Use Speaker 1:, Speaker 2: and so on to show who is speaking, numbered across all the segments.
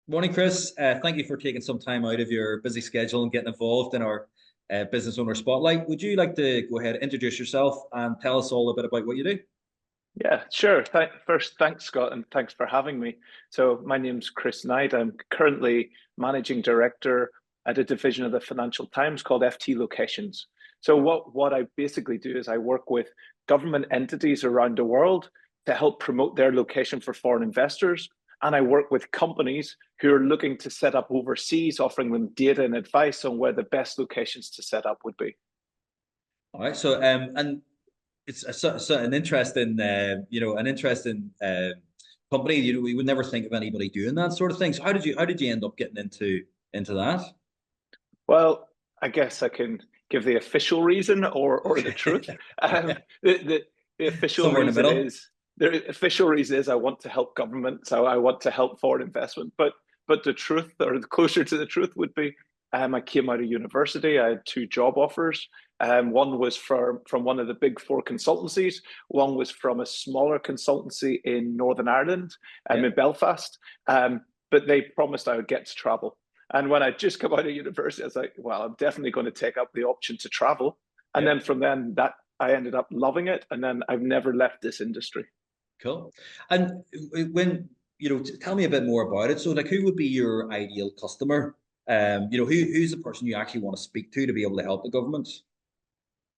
Speaker 1: Morning, Chris. Thank you for taking some time out of your busy schedule and getting involved in our business owner spotlight. Would you like to go ahead, introduce yourself, and tell us all a bit about what you do?
Speaker 2: Yeah, sure. First, thanks, Scott, and thanks for having me. So, my name's Chris Knight. I'm currently managing director at a division of the Financial Times called FT Locations. So, what I basically do is I work with government entities around the world to help promote their location for foreign investors. And I work with companies who are looking to set up overseas, offering them data and advice on where the best locations to set up would be.
Speaker 1: All right. And it's an interesting, an interesting company. We would never think of anybody doing that sort of thing. So how did you end up getting into that?
Speaker 2: Well, I guess I can give the official reason or the truth.
Speaker 1: Okay.
Speaker 2: Um,
Speaker 1: Yeah.
Speaker 2: the, the the official
Speaker 1: Somewhere in the
Speaker 2: reason
Speaker 1: middle.
Speaker 2: is the official reason is I want to help government, so I want to help foreign investment. But the truth, or the closer to the truth, would be I came out of university. I had two job offers. One was from one of the big four consultancies. One was from a smaller consultancy in Northern Ireland,
Speaker 1: Yeah.
Speaker 2: in Belfast. But they promised I would get to travel. And when I just come out of university, I was like, well, I'm definitely going to take up the option to travel. And
Speaker 1: Yeah.
Speaker 2: then from then that I ended up loving it. And then I've never left this industry.
Speaker 1: Cool. And when tell me a bit more about it. So, like, who would be your ideal customer? Who's the person you actually want to speak to be able to help the government?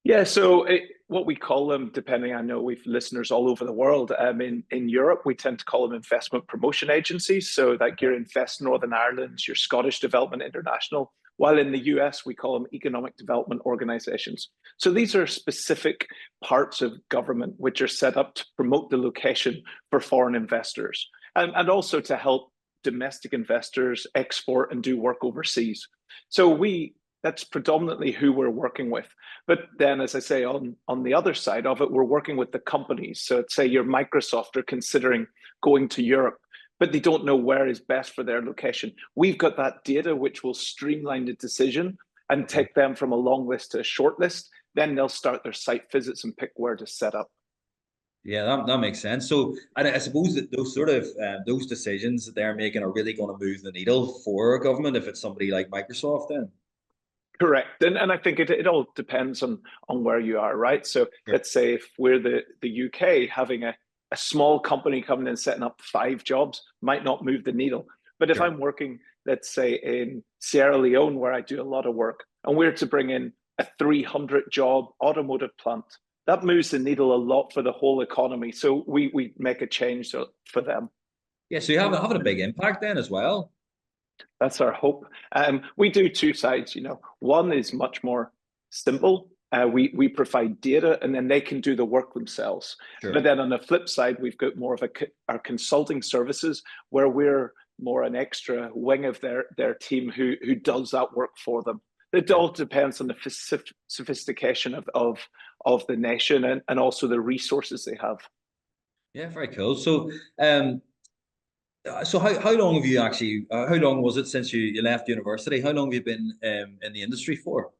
Speaker 2: Yeah, so what we call them, depending, I know we've listeners all over the world. In Europe, we tend to call them investment promotion agencies. So, like
Speaker 1: Okay.
Speaker 2: your Invest Northern Ireland, your Scottish Development International. While in the US, we call them economic development organizations. So, these are specific parts of government which are set up to promote the location for foreign investors and also to help domestic investors export and do work overseas. So, that's predominantly who we're working with. But then, as I say, on the other side of it, we're working with the companies. So, say your Microsoft are considering going to Europe, but they don't know where is best for their location. We've got that data which will streamline the decision and
Speaker 1: Okay.
Speaker 2: take them from a long list to a short list. Then they'll start their site visits and pick where to set up.
Speaker 1: Yeah, that makes sense. So, and I suppose that those sort of those decisions that they're making are really going to move the needle for a government if it's somebody like Microsoft. Then,
Speaker 2: Correct. And I think it all depends on where you are, right? So
Speaker 1: sure,
Speaker 2: let's say if we're the UK, having a small company coming in setting up 5 jobs might not move the needle. But if
Speaker 1: sure.
Speaker 2: I'm working, let's say in Sierra Leone, where I do a lot of work, and we're to bring in a 300 job automotive plant, that moves the needle a lot for the whole economy. So we make a change for them.
Speaker 1: Yeah, so you have having a big impact then as well.
Speaker 2: That's our hope. We do two sides. One is much more simple. We provide data, and then they can do the work themselves. But
Speaker 1: Sure.
Speaker 2: then on the flip side, we've got more of our consulting services, where we're more an extra wing of their team who does that work for them. It
Speaker 1: Yeah.
Speaker 2: all depends on the sophistication of the nation and also the resources they have.
Speaker 1: Yeah, very cool. So how long have you actually? How long was it since you left university? How long have you been in the industry for?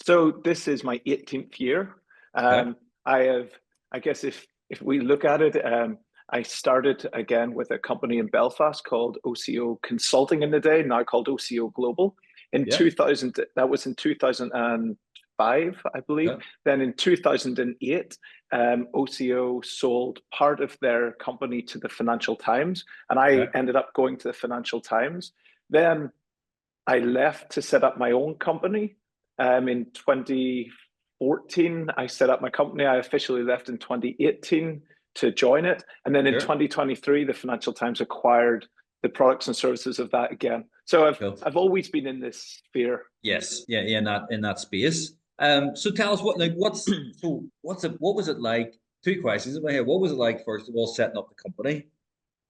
Speaker 2: So this is my 18th year.
Speaker 1: Okay.
Speaker 2: I have, I guess, if we look at it, I started again with a company in Belfast called OCO Consulting in the day, now called OCO Global. In
Speaker 1: Yeah.
Speaker 2: 2000, that was in 2005, I believe.
Speaker 1: Okay.
Speaker 2: Then in 2008, OCO sold part of their company to the Financial Times, and I
Speaker 1: Okay.
Speaker 2: ended up going to the Financial Times. Then I left to set up my own company. In 2014, I set up my company. I officially left in 2018 to join it. And then in
Speaker 1: Sure.
Speaker 2: 2023, the Financial Times acquired the products and services of that again. So I've
Speaker 1: Cool.
Speaker 2: I've always been in this sphere.
Speaker 1: Yes. Yeah. Yeah. In that space. So tell us what was it like? Two questions in my head. What was it like, first of all, setting up the company?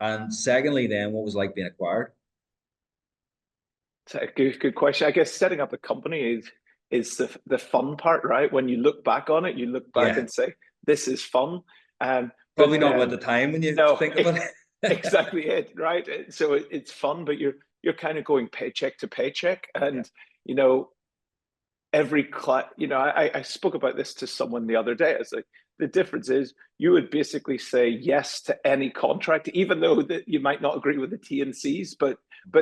Speaker 1: And secondly, then what was it like being acquired?
Speaker 2: It's a good question. I guess setting up a company is the fun part, right? When you look back on it, you look back
Speaker 1: Yeah.
Speaker 2: and say, this is fun.
Speaker 1: Probably
Speaker 2: But
Speaker 1: not at the time when you
Speaker 2: no,
Speaker 1: think about it.
Speaker 2: exactly it, right? So it's fun, but you're kind of going paycheck to paycheck,
Speaker 1: Yeah.
Speaker 2: and every I spoke about this to someone the other day. It's like the difference is you would basically say yes to any contract, even though that you might not agree with the T and C's. But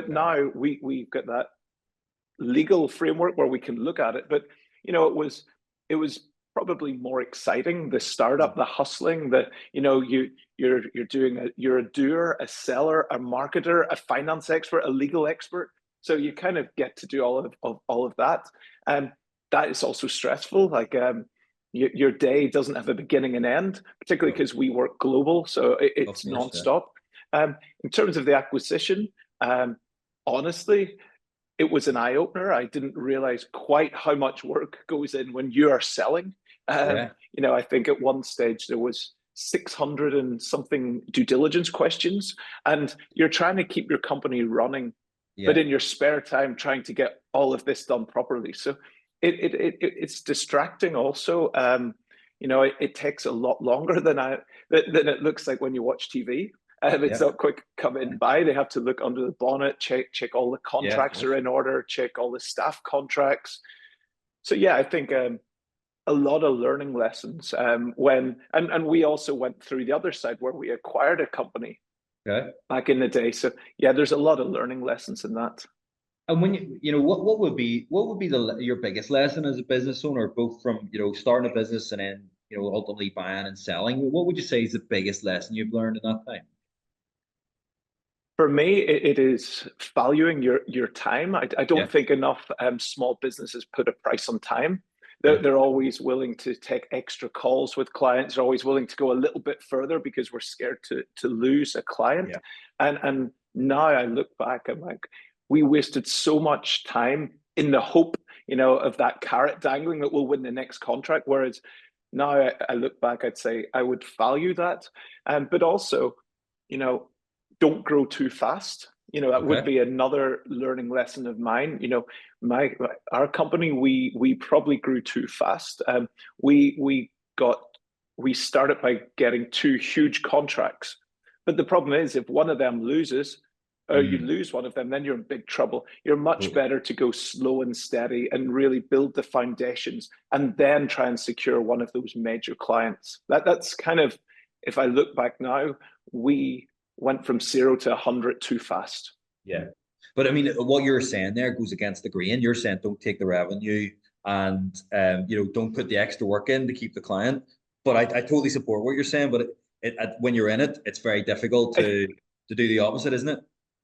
Speaker 2: now we've got that legal framework where we can look at it. But it was probably more exciting, the startup, the hustling, you're a doer, a seller, a marketer, a finance expert, a legal expert. So you kind of get to do all of that. And that is also stressful. Like your day doesn't have a beginning and end, particularly because we work global, so it's nonstop. In terms of the acquisition, honestly, it was an eye opener. I didn't realize quite how much work goes in when you are selling. I think at one stage there was 600 and something due diligence questions, and you're trying to keep your company running, but in your spare time trying to get all of this done properly. So it's distracting also. It takes a lot longer than it looks like when you watch TV. It's not quick coming by. They have to look under the bonnet, check all the contracts are in order, check all the staff contracts. So yeah, I think a lot of learning lessons and we also went through the other side where we acquired a company back in the day. So yeah, there's a lot of learning lessons in that.
Speaker 1: And when what would be your biggest lesson as a business owner, both from starting a business and then ultimately buying and selling? What would you say is the biggest lesson you've learned in that time?
Speaker 2: For me, it is valuing your time. I don't think enough small businesses put a price on time. They're always willing to take extra calls with clients. They're always willing to go a little bit further because we're scared to lose a client. And now I look back, I'm like, we wasted so much time in the hope, of that carrot dangling that we'll win the next contract. Whereas now I look back, I'd say I would value that. But also, don't grow too fast. That would be another learning lesson of mine. Our company, we probably grew too fast. We started by getting 2 huge contracts, but the problem is if one of them loses, or you lose one of them, then you're in big trouble. You're much better to go slow and steady and really build the foundations, and then try and secure one of those major clients. That's kind of, if I look back now, we went from 0 to 100 too fast.
Speaker 1: Yeah. But I mean, what you're saying there goes against the grain. You're saying don't take the revenue and don't put the extra work in to keep the client. But I totally support what you're saying. But when you're in it, it's very difficult to do the opposite, isn't it?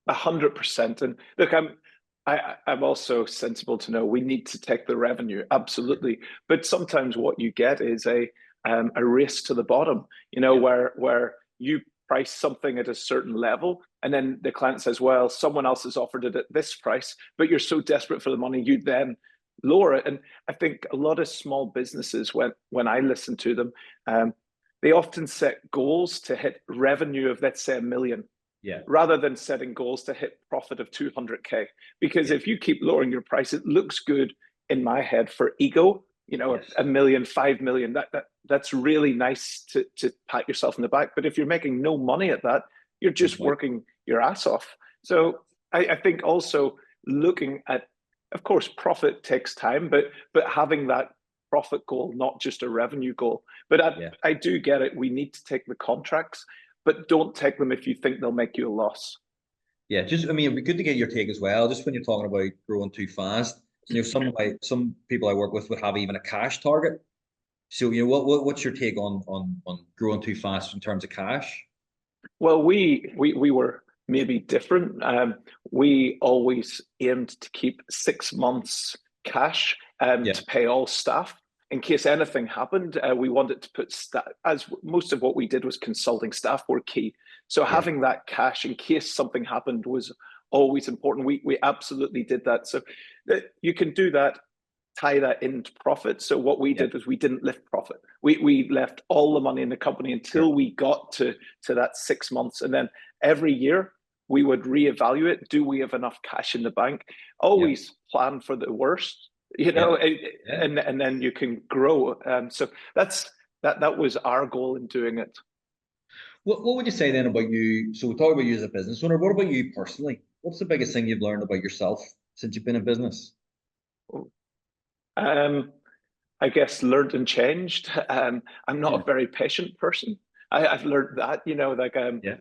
Speaker 2: 100%. And look, I'm also sensible to know we need to take the revenue, absolutely. But sometimes what you get is a race to the bottom. Where you price something at a certain level, and then the client says, well, someone else has offered it at this price, but you're so desperate for the money, you then lower it. And I think a lot of small businesses, when I listen to them, they often set goals to hit revenue of, let's say, $1 million, rather than setting goals to hit profit of 200K. Because if you keep lowering your price, it looks good in my head for ego. $1 million, 5 million, that's really nice to pat yourself in the back. But if you're making no money at that, you're just working your ass off. So I think also looking at, of course, profit takes time, but having that profit goal, not just a revenue goal. But I do get it. We need to take the contracts, but don't take them if you think they'll make you a loss.
Speaker 1: Yeah, it'd be good to get your take as well. Just when you're talking about growing too fast, some people I work with would have even a cash target. So what's your take on growing too fast in terms of cash?
Speaker 2: Well, we were maybe different. We always aimed to keep 6 months cash to pay all staff in case anything happened. We wanted to put staff, as most of what we did was consulting staff were key. So having that cash in case something happened was always important. We absolutely did that. So you can do that, tie that into profit. So what we did was we didn't lift profit. We left all the money in the company until we got to that 6 months. And then every year we would reevaluate, do we have enough cash in the bank? Always plan for the worst, and then you can grow. So that was our goal in doing it.
Speaker 1: What would you say then about you? So we talk about you as a business owner. What about you personally? What's the biggest thing you've learned about yourself since you've been in business?
Speaker 2: I guess, learned and changed. I'm not
Speaker 1: Yeah.
Speaker 2: a very patient person. I've learned that, like
Speaker 1: Yeah.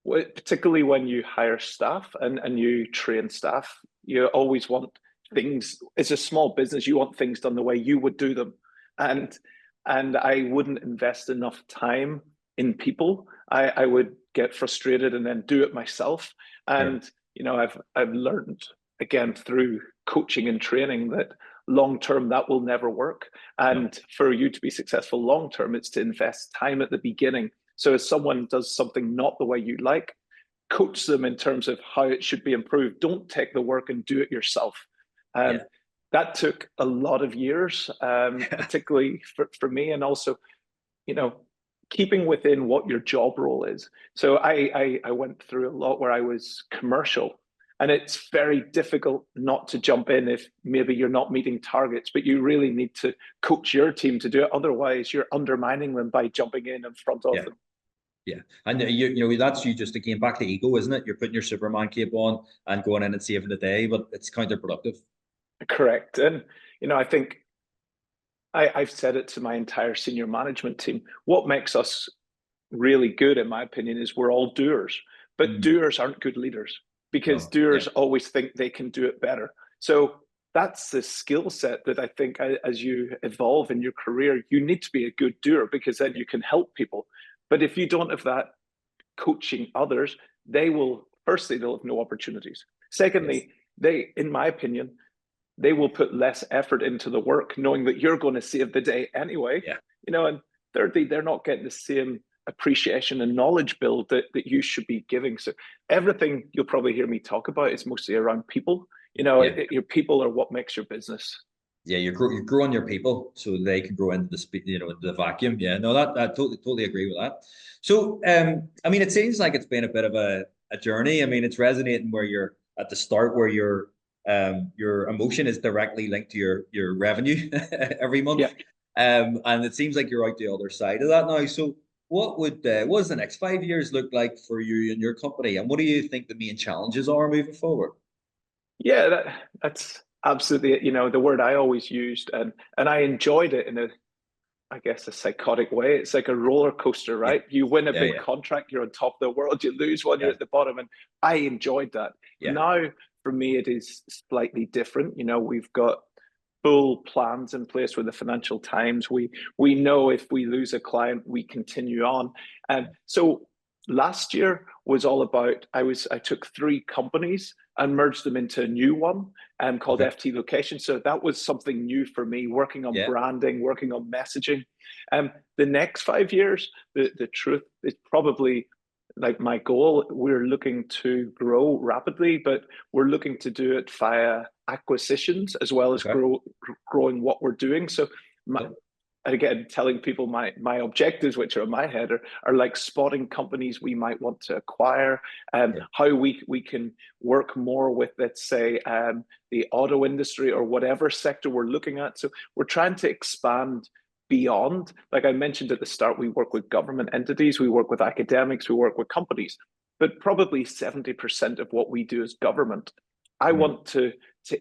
Speaker 2: particularly when you hire staff and you train staff, you always want things. It's a small business. You want things done the way you would do them, and and I wouldn't invest enough time in people. I would get frustrated and then do it myself.
Speaker 1: Sure.
Speaker 2: And I've learned again through coaching and training that long term that will never work.
Speaker 1: No.
Speaker 2: And for you to be successful long term, it's to invest time at the beginning. So if someone does something not the way you like, coach them in terms of how it should be improved. Don't take the work and do it yourself. Um,
Speaker 1: Yeah.
Speaker 2: that took a lot of years, particularly for me, and also, you know, keeping within what your job role is. So I went through a lot where I was commercial, and it's very difficult not to jump in if maybe you're not meeting targets, but you really need to coach your team to do it. Otherwise, you're undermining them by jumping in front of
Speaker 1: Yeah.
Speaker 2: them.
Speaker 1: Yeah. And that's you just again back to ego, isn't it? You're putting your Superman cape on and going in and saving the day, but it's counterproductive.
Speaker 2: Correct. And, I think I've said it to my entire senior management team. What makes us really good, in my opinion, is we're all doers, but
Speaker 1: Mm.
Speaker 2: doers aren't good leaders because
Speaker 1: No. Yeah.
Speaker 2: doers always think they can do it better. So that's the skill set that I think as you evolve in your career, you need to be a good doer because then
Speaker 1: Yeah.
Speaker 2: you can help people. But if you don't have that coaching others, they will, firstly, they'll have no opportunities.
Speaker 1: Yes.
Speaker 2: Secondly, in my opinion, they will put less effort into the work, knowing that you're going to save the day anyway.
Speaker 1: Yeah.
Speaker 2: And thirdly, they're not getting the same appreciation and knowledge build that you should be giving. So everything you'll probably hear me talk about is mostly around people.
Speaker 1: Yeah.
Speaker 2: Your people are what makes your business.
Speaker 1: Yeah. You're growing your people so they can grow into the speed, into the vacuum. Yeah. No, that I totally agree with that. So, I mean, it seems like it's been a bit of a journey. I mean, it's resonating where you're at the start, where your emotion is directly linked to your revenue every
Speaker 2: Yeah.
Speaker 1: month. And it seems like you're out the other side of that now. So, what does the next 5 years look like for you and your company? And what do you think the main challenges are moving forward?
Speaker 2: Yeah, that's absolutely, the word I always used, and I enjoyed it in I guess, a psychotic way. It's like a roller coaster,
Speaker 1: Yeah.
Speaker 2: right? You win a
Speaker 1: Yeah.
Speaker 2: big
Speaker 1: Yeah.
Speaker 2: contract, you're on top of the world, you lose one, you're
Speaker 1: Yeah.
Speaker 2: at the bottom. And I enjoyed that.
Speaker 1: Yeah.
Speaker 2: Now, for me, it is slightly different. We've got full plans in place with the Financial Times. We know if we lose a client, we continue on. And so last year was all about I took three companies and merged them into a new one called
Speaker 1: Okay.
Speaker 2: FT Location. So that was something new for me, working on
Speaker 1: Yeah.
Speaker 2: branding, working on messaging. The next 5 years, the truth is probably like my goal. We're looking to grow rapidly, but we're looking to do it via acquisitions as well as
Speaker 1: Okay.
Speaker 2: growing what we're doing. So
Speaker 1: Cool.
Speaker 2: again, telling people my objectives, which are in my head, are like spotting companies we might want to acquire,
Speaker 1: Sure.
Speaker 2: how we can work more with, let's say, the auto industry or whatever sector we're looking at. So we're trying to expand beyond. Like I mentioned at the start, we work with government entities, we work with academics, we work with companies, but probably 70% of what we do is government. I
Speaker 1: Mhm.
Speaker 2: want to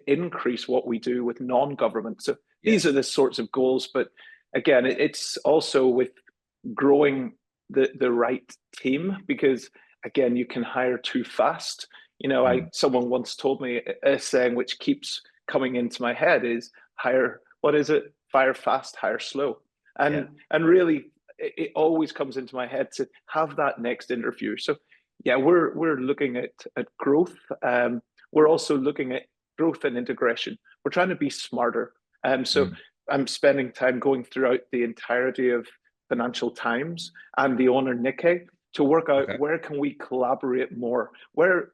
Speaker 2: increase what we do with non-government. So
Speaker 1: Yeah.
Speaker 2: these are the sorts of goals, but again, it's also with growing the right team because again, you can hire too fast.
Speaker 1: Mm.
Speaker 2: Someone once told me a saying which keeps coming into my head is hire, what is it? Fire fast, hire slow.
Speaker 1: Yeah.
Speaker 2: And really it always comes into my head to have that next interview. So yeah, we're looking at growth. We're also looking at growth and integration. We're trying to be smarter. So
Speaker 1: Mm.
Speaker 2: I'm spending time going throughout the entirety of Financial Times and the owner Nikkei to work out
Speaker 1: Okay.
Speaker 2: where can we collaborate more. Where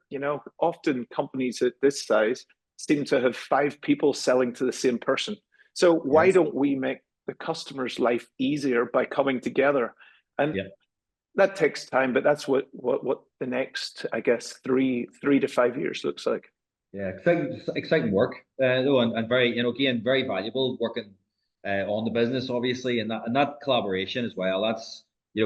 Speaker 2: often companies at this size seem to have five people selling to the same person. So why
Speaker 1: Yes.
Speaker 2: don't we make the customer's life easier by coming together? And
Speaker 1: Yeah.
Speaker 2: that takes time, but that's what the next, I guess, three to 5 years looks like.
Speaker 1: Yeah. Exciting work. Though, and very, again, very valuable working on the business, obviously, and that collaboration as well. That's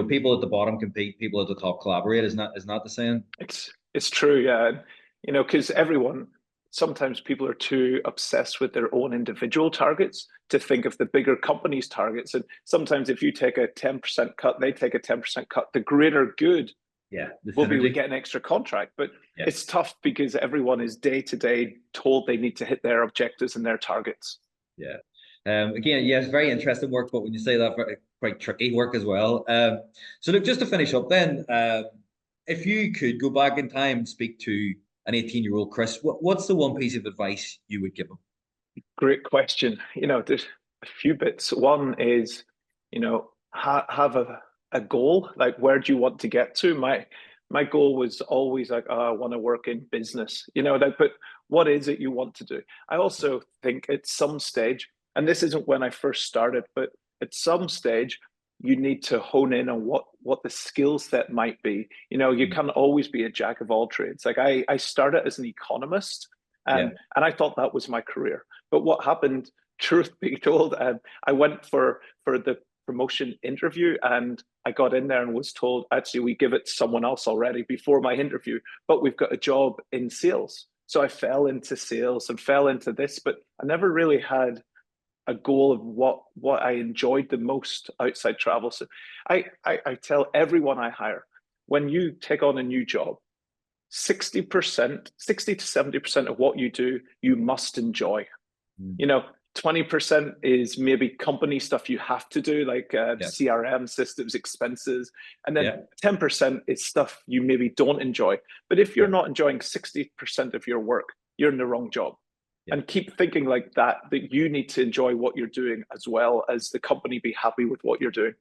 Speaker 1: people at the bottom compete, people at the top collaborate. Is not the saying?
Speaker 2: It's true, yeah. Because everyone sometimes people are too obsessed with their own individual targets to think of the bigger company's targets. And sometimes if you take a 10% cut, they take a 10% cut, the greater good
Speaker 1: the
Speaker 2: will be we
Speaker 1: synergy.
Speaker 2: get an extra contract. But
Speaker 1: Yeah.
Speaker 2: it's tough because everyone is day to day told they need to hit their objectives and their targets.
Speaker 1: Yeah. Again, yeah, it's very interesting work, but when you say that, very, quite tricky work as well. So look, just to finish up then, if you could go back in time and speak to an 18-year-old Chris, what's the one piece of advice you would give him?
Speaker 2: Great question. There's a few bits. One is, have a goal. Like, where do you want to get to? My goal was always like, oh, I want to work in business. But what is it you want to do? I also think at some stage, and this isn't when I first started, but at some stage, you need to hone in on what the skill set might be. You can't always be a jack of all trades. Like I started as an economist,
Speaker 1: Yeah.
Speaker 2: and I thought that was my career. But what happened, truth be told, I went for the promotion interview and I got in there and was told, actually, we give it to someone else already before my interview, but we've got a job in sales. So I fell into sales and fell into this, but I never really had a goal of what I enjoyed the most outside travel. So I tell everyone I hire, when you take on a new job, 60%, 60 to 70% of what you do, you must enjoy. 20% is maybe company stuff you have to do, like CRM systems, expenses. And then 10% is stuff you maybe don't enjoy. But if you're not enjoying 60% of your work, you're in the wrong job. And keep thinking like that you need to enjoy what you're doing as well as the company be happy with what you're doing.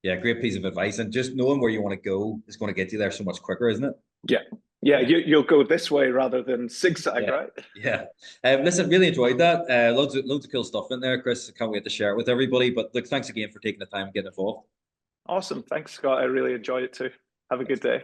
Speaker 1: Yeah, great piece of advice. And just knowing where you want to go is going to get you there so much quicker, isn't it?
Speaker 2: Yeah. You'll go this way rather than zigzag, right?
Speaker 1: Yeah. Listen, really enjoyed that. Loads of cool stuff in there, Chris. I can't wait to share it with everybody. But look, thanks again for taking the time and getting involved.
Speaker 2: Awesome. Thanks, Scott. I really enjoyed it too. Have a good day.